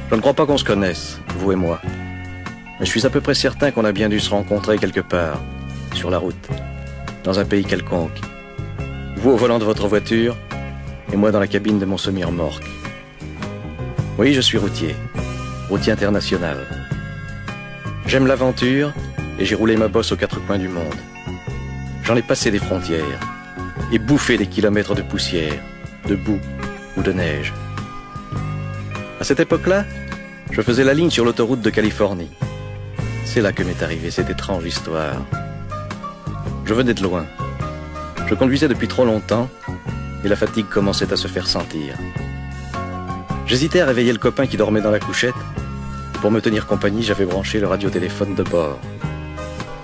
Je ne crois pas qu'on se connaisse, vous et moi. Mais je suis à peu près certain qu'on a bien dû se rencontrer quelque part, sur la route, dans un pays quelconque. Vous au volant de votre voiture, et moi dans la cabine de mon semi-remorque. Oui, je suis routier international. J'aime l'aventure, et j'ai roulé ma bosse aux quatre coins du monde. J'en ai passé des frontières, et bouffé des kilomètres de poussière, de boue ou de neige. À cette époque-là, je faisais la ligne sur l'autoroute de Californie. C'est là que m'est arrivée cette étrange histoire. Je venais de loin. Je conduisais depuis trop longtemps et la fatigue commençait à se faire sentir. J'hésitais à réveiller le copain qui dormait dans la couchette. Pour me tenir compagnie, j'avais branché le radiotéléphone de bord.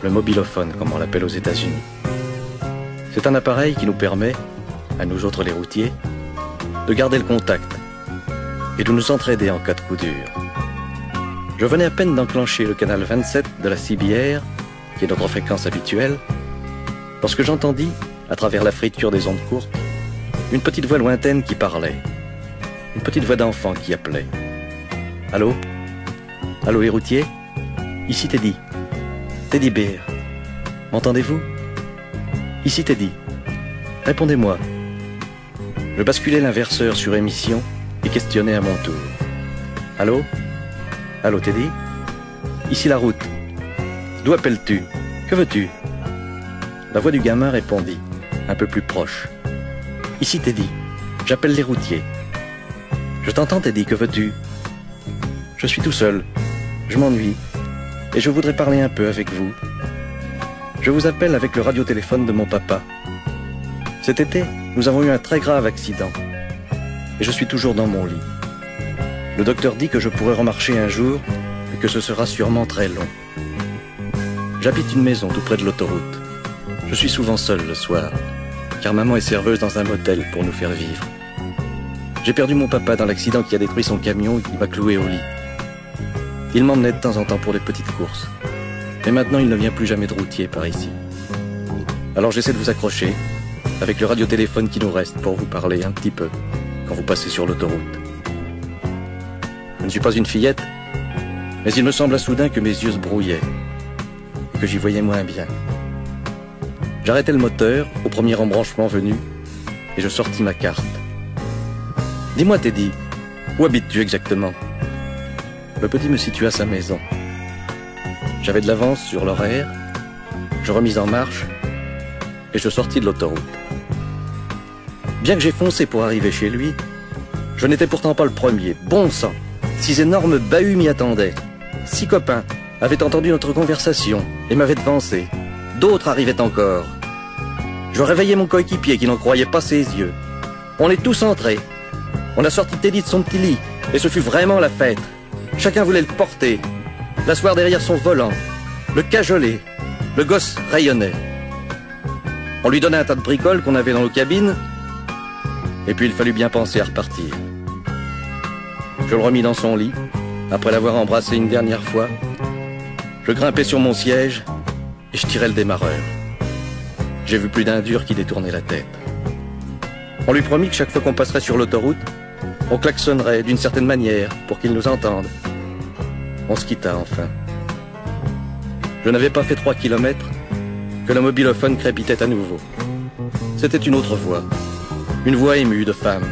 Le mobilophone, comme on l'appelle aux États-Unis. C'est un appareil qui nous permet, à nous autres les routiers, de garder le contact et de nous entraider en cas de coup dur. Je venais à peine d'enclencher le canal 27 de la CBR, qui est notre fréquence habituelle, lorsque j'entendis, à travers la friture des ondes courtes, une petite voix lointaine qui parlait. Une petite voix d'enfant qui appelait. Allô? Allô les routiers? Ici Teddy. Teddy Bear. M'entendez-vous? Ici Teddy. Répondez-moi. Je basculais l'inverseur sur émission et questionnais à mon tour. Allô? Allô Teddy? Ici la route. D'où appelles-tu? Que veux-tu? La voix du gamin répondit, un peu plus proche. Ici Teddy, j'appelle les routiers. Je t'entends Teddy, que veux-tu? Je suis tout seul, je m'ennuie, et je voudrais parler un peu avec vous. Je vous appelle avec le radiotéléphone de mon papa. Cet été, nous avons eu un très grave accident, et je suis toujours dans mon lit. Le docteur dit que je pourrai remarcher un jour, et que ce sera sûrement très long. J'habite une maison tout près de l'autoroute. Je suis souvent seul le soir, car maman est serveuse dans un motel pour nous faire vivre. J'ai perdu mon papa dans l'accident qui a détruit son camion et qui m'a cloué au lit. Il m'emmenait de temps en temps pour des petites courses. Mais maintenant, il ne vient plus jamais de routier par ici. Alors j'essaie de vous accrocher, avec le radiotéléphone qui nous reste, pour vous parler un petit peu, quand vous passez sur l'autoroute. Je ne suis pas une fillette, mais il me sembla soudain que mes yeux se brouillaient, et que j'y voyais moins bien. J'arrêtai le moteur au premier embranchement venu et je sortis ma carte. Dis-moi Teddy, où habites-tu exactement? Le petit me situa sa maison. J'avais de l'avance sur l'horaire, je remis en marche et je sortis de l'autoroute. Bien que j'ai foncé pour arriver chez lui, je n'étais pourtant pas le premier. Bon sang, 6 énormes bahuts m'y attendaient. 6 copains avaient entendu notre conversation et m'avaient devancé. D'autres arrivaient encore. Je réveillais mon coéquipier qui n'en croyait pas ses yeux. On est tous entrés. On a sorti Teddy de son petit lit et ce fut vraiment la fête. Chacun voulait le porter, l'asseoir derrière son volant, le cajoler. Le gosse rayonnait. On lui donnait un tas de bricoles qu'on avait dans nos cabines et puis il fallut bien penser à repartir. Je le remis dans son lit, après l'avoir embrassé une dernière fois. Je grimpai sur mon siège et je tirais le démarreur. J'ai vu plus d'un dur qui détournait la tête. On lui promit que chaque fois qu'on passerait sur l'autoroute, on klaxonnerait d'une certaine manière pour qu'il nous entende. On se quitta enfin. Je n'avais pas fait 3 kilomètres que le mobilophone crépitait à nouveau. C'était une autre voix, une voix émue de femme.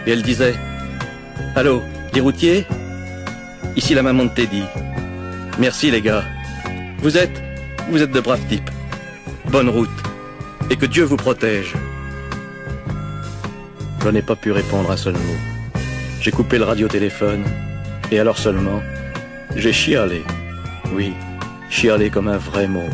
Et elle disait « Allô, les routiers? Ici la maman de Teddy. Merci les gars. Vous êtes de braves types. Bonne route. Et que Dieu vous protège. » Je n'ai pas pu répondre un seul mot. J'ai coupé le radiotéléphone, et alors seulement, j'ai chialé. Oui, chialé comme un vrai môme.